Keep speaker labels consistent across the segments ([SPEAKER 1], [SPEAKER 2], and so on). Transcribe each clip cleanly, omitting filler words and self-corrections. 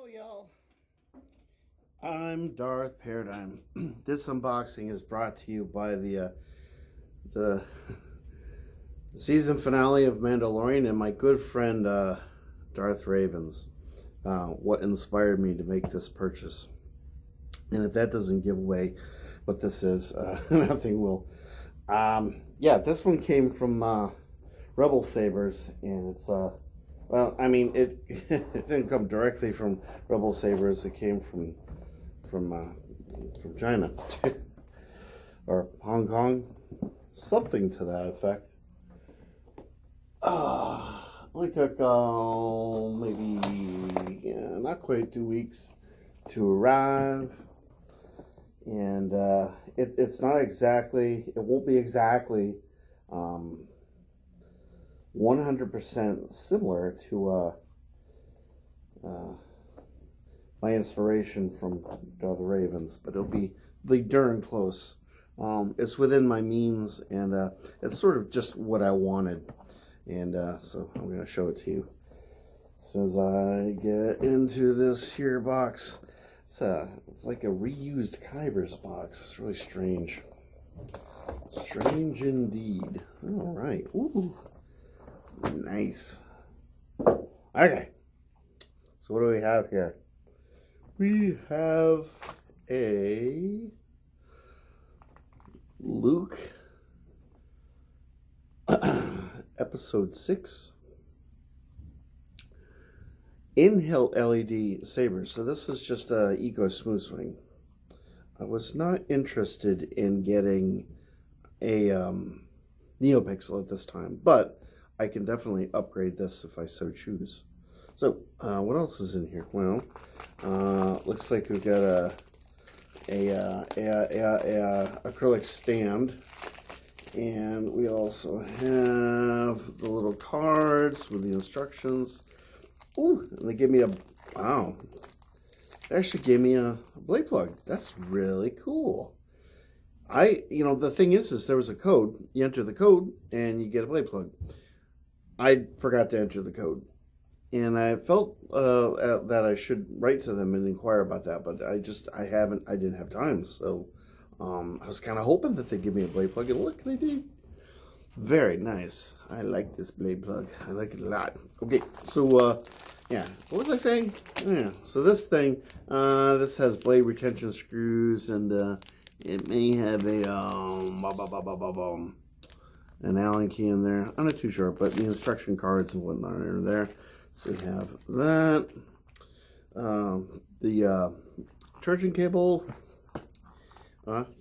[SPEAKER 1] y'all. I'm Darth Paradigm. This unboxing is brought to you by the season finale of Mandalorian and my good friend Darth Ravens. What inspired me to make this purchase? And if that doesn't give away what this is, nothing will. Yeah, this one came from Rebel Sabers, and it's well, I mean, it didn't come directly from Rebel Sabers. It came from China or Hong Kong, something to that effect. Only took maybe not quite 2 weeks to arrive, and it's not exactly. It won't be exactly 100% similar to my inspiration from the Ravens, but it'll be darn close. It's within my means, and it's sort of just what I wanted, and so I'm going to show it to you as soon as I get into this here box. It's like a reused Kyber's box. It's really strange. Strange indeed. All right. Ooh. Nice. Okay. So what do we have here? We have a Luke episode 6 inhale LED saber. So this is just a Eco Smooth Swing. I was not interested in getting a NeoPixel at this time, but I can definitely upgrade this if I so choose. So, what else is in here? Well, looks like we've got a acrylic stand, and we also have the little cards with the instructions. Ooh, and they give me wow. They actually gave me a blade plug. That's really cool. The thing is there was a code. You enter the code, and you get a blade plug. I forgot to enter the code, and I felt that I should write to them and inquire about that, but I didn't have time, so I was kind of hoping that they'd give me a blade plug, and look, they did. Very nice. I like this blade plug. I like it a lot. Okay, so yeah, what was I saying? Yeah, so this thing, this has blade retention screws, and it may have an Allen key in there. I'm not too sure, but the instruction cards and whatnot are there. So we have that. The charging cable.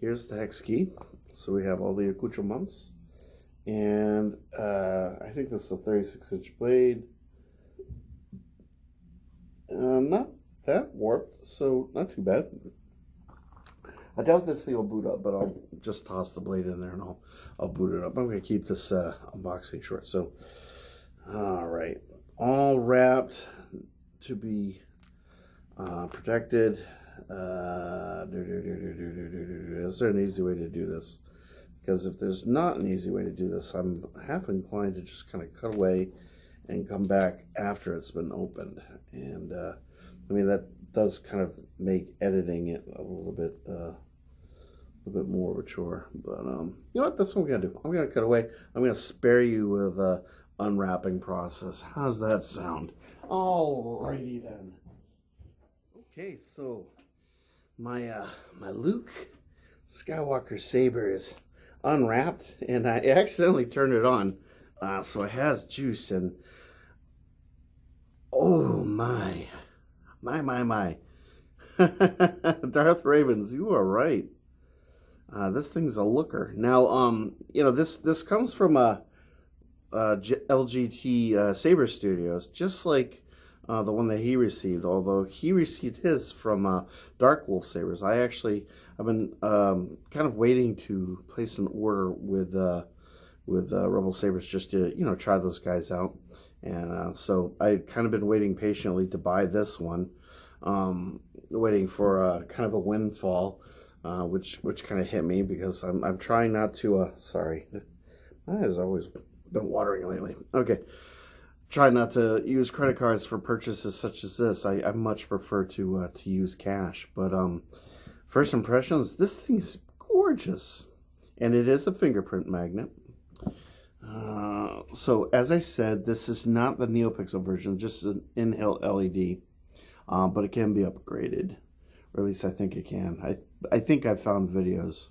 [SPEAKER 1] Here's the hex key. So we have all the accoutrements. And I think this is a 36-inch blade. Not that warped, so not too bad. I doubt this thing will boot up, but I'll just toss the blade in there and I'll boot it up. I'm going to keep this unboxing short. So, all right, all wrapped to be protected. Is there an easy way to do this? Because if there's not an easy way to do this, I'm half inclined to just kind of cut away and come back after it's been opened. And I mean, that does kind of make editing it a little bit more of a chore, but you know what, that's what I'm gonna do. I'm gonna cut away. I'm gonna spare you with the unwrapping process. How's that sound? Alrighty then. Okay, so my Luke Skywalker saber is unwrapped, and I accidentally turned it on, so it has juice, and oh my Darth Ravens, you are right. This thing's a looker. Now, this comes from LGT Saber Studios, just like the one that he received. Although he received his from Dark Wolf Sabers. I've been kind of waiting to place an order with Rebel Sabers just to try those guys out, and so I kind of been waiting patiently to buy this one, waiting for kind of a windfall. Which kind of hit me because I'm trying not to sorry, my eyes always been watering lately. Okay, try not to use credit cards for purchases such as this. I much prefer to use cash. But first impressions, this thing's gorgeous, and it is a fingerprint magnet. So as I said, this is not the NeoPixel version, just an in-hill LED, but it can be upgraded, or at least I think it can. I think I've found videos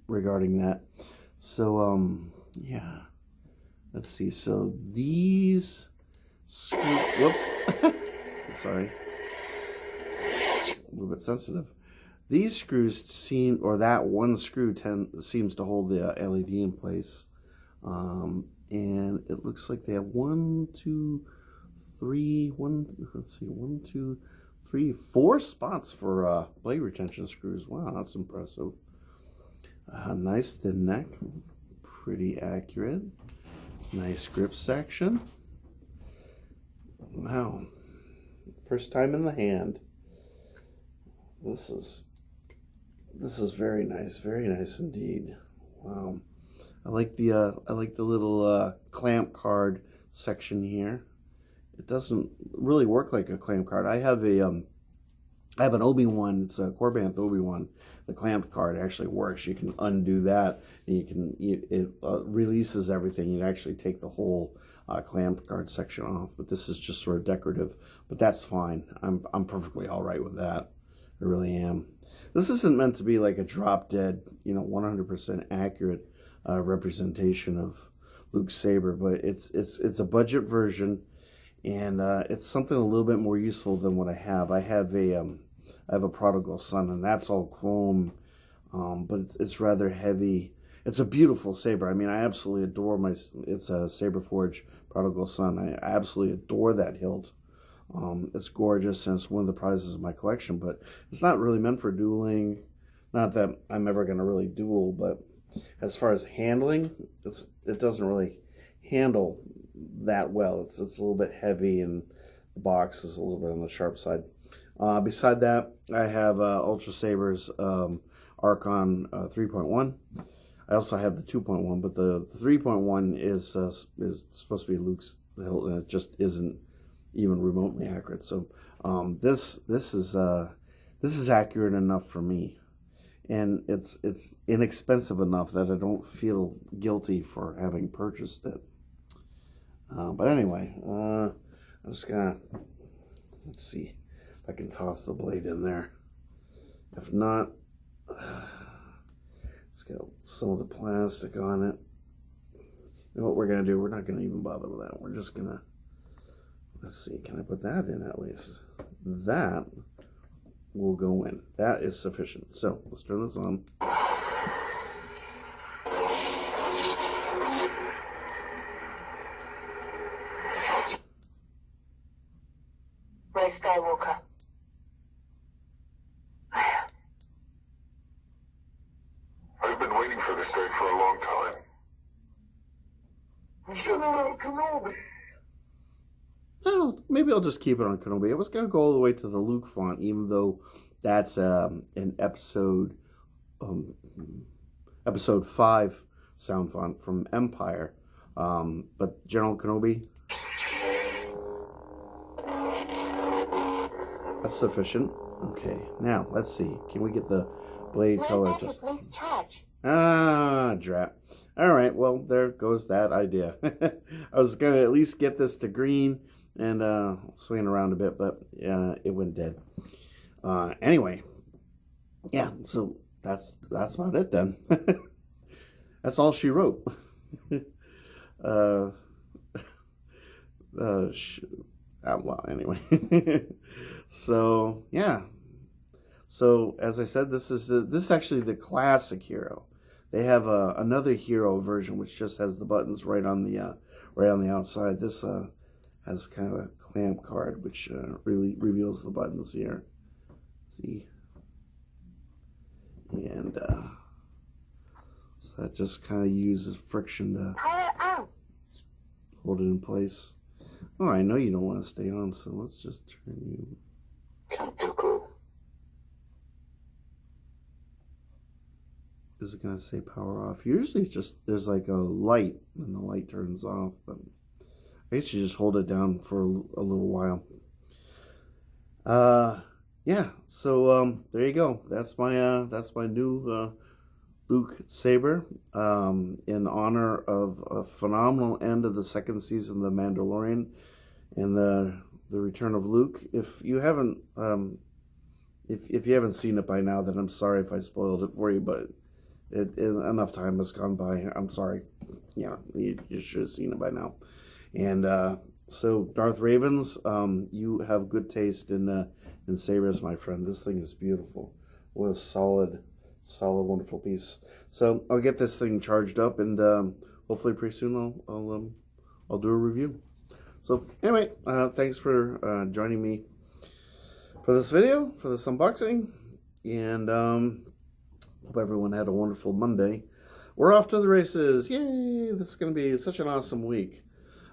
[SPEAKER 1] regarding that. So yeah, let's see. So these screws, whoops, sorry, a little bit sensitive. These screws seem, or that one screw seems to hold the LED in place. And it looks like they have 1, 2, 3, 4 spots for blade retention screws. Wow, that's impressive. Nice thin neck, pretty accurate. Nice grip section. Wow, first time in the hand. This is very nice indeed. Wow, I like the little clamp card section here. It doesn't really work like a clamp card. I have an Obi-Wan. It's a Corbanth Obi-Wan. The clamp card actually works. You can undo that, and it releases everything. You can actually take the whole clamp card section off. But this is just sort of decorative. But that's fine. I'm perfectly all right with that. I really am. This isn't meant to be like a drop dead, 100% accurate representation of Luke's saber, but it's a budget version, and it's something a little bit more useful than what I have. I have a Prodigal Son, and that's all chrome, but it's rather heavy. It's a beautiful saber. I mean, I absolutely adore it's a Saber Forge Prodigal Son. I absolutely adore that hilt. It's gorgeous, and it's one of the prizes of my collection, but it's not really meant for dueling. Not that I'm ever going to really duel, but as far as handling, it doesn't really handle that well. It's a little bit heavy, and the box is a little bit on the sharp side. Beside that, I have Ultra Sabers Archon 3.1. I also have the 2.1, but the 3.1 is supposed to be Luke's hilt, and it just isn't even remotely accurate. So this is accurate enough for me, and it's inexpensive enough that I don't feel guilty for having purchased it. But anyway, I'm just gonna, let's see if I can toss the blade in there. If not, it's got some of the plastic on it. You know what we're gonna do? We're not gonna even bother with that. We're just gonna, let's see, can I put that in at least? That will go in. That is sufficient. So let's turn this on.
[SPEAKER 2] Ray Skywalker.
[SPEAKER 3] I've been waiting for this day for a long time. General Kenobi.
[SPEAKER 1] Well, maybe I'll just keep it on Kenobi. I was going to go all the way to the Luke font, even though that's an episode 5 sound font from Empire. But General Kenobi, that's sufficient. Okay, now let's see. Can we get the blade color just...
[SPEAKER 2] Please charge.
[SPEAKER 1] Ah, drat. All right, well, there goes that idea. I was going to at least get this to green and swing around a bit, but it went dead. Anyway, yeah, so that's about it then. That's all she wrote. Well, anyway. So, yeah. So, as I said, this is actually the classic hero. They have another hero version which just has the buttons right on the outside. This has kind of a clamp card which really reveals the buttons here. See? And so that just kind of uses friction to hold it in place. Oh, I know you don't want to stay on, so let's just turn you. Is it going to say power off? Usually just there's like a light and the light turns off, but I used to just hold it down for a little while. Yeah, so there you go. That's my new Luke saber, in honor of a phenomenal end of the second season of The Mandalorian and the return of Luke. If you haven't if you haven't seen it by now, then I'm sorry if I spoiled it for you, but enough time has gone by. I'm sorry. Yeah, you should have seen it by now. And so Darth Ravens, you have good taste in sabers, my friend. This thing is beautiful. What a solid, wonderful piece. So I'll get this thing charged up, and hopefully pretty soon I'll do a review. So anyway, thanks for joining me for this video, for this unboxing, and hope everyone had a wonderful Monday. We're off to the races! Yay! This is going to be such an awesome week.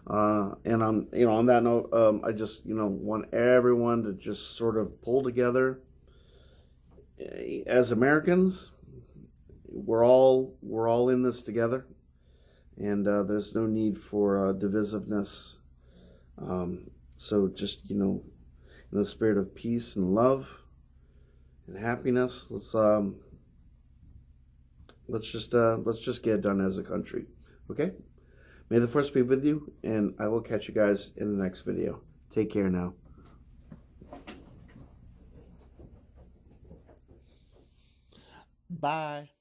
[SPEAKER 1] And on that note, I just want everyone to just sort of pull together. As Americans, we're all in this together, and there's no need for divisiveness. So just in the spirit of peace and love and happiness, let's just get it done as a country. Okay? May the Force be with you, and I will catch you guys in the next video. Take care now. Bye.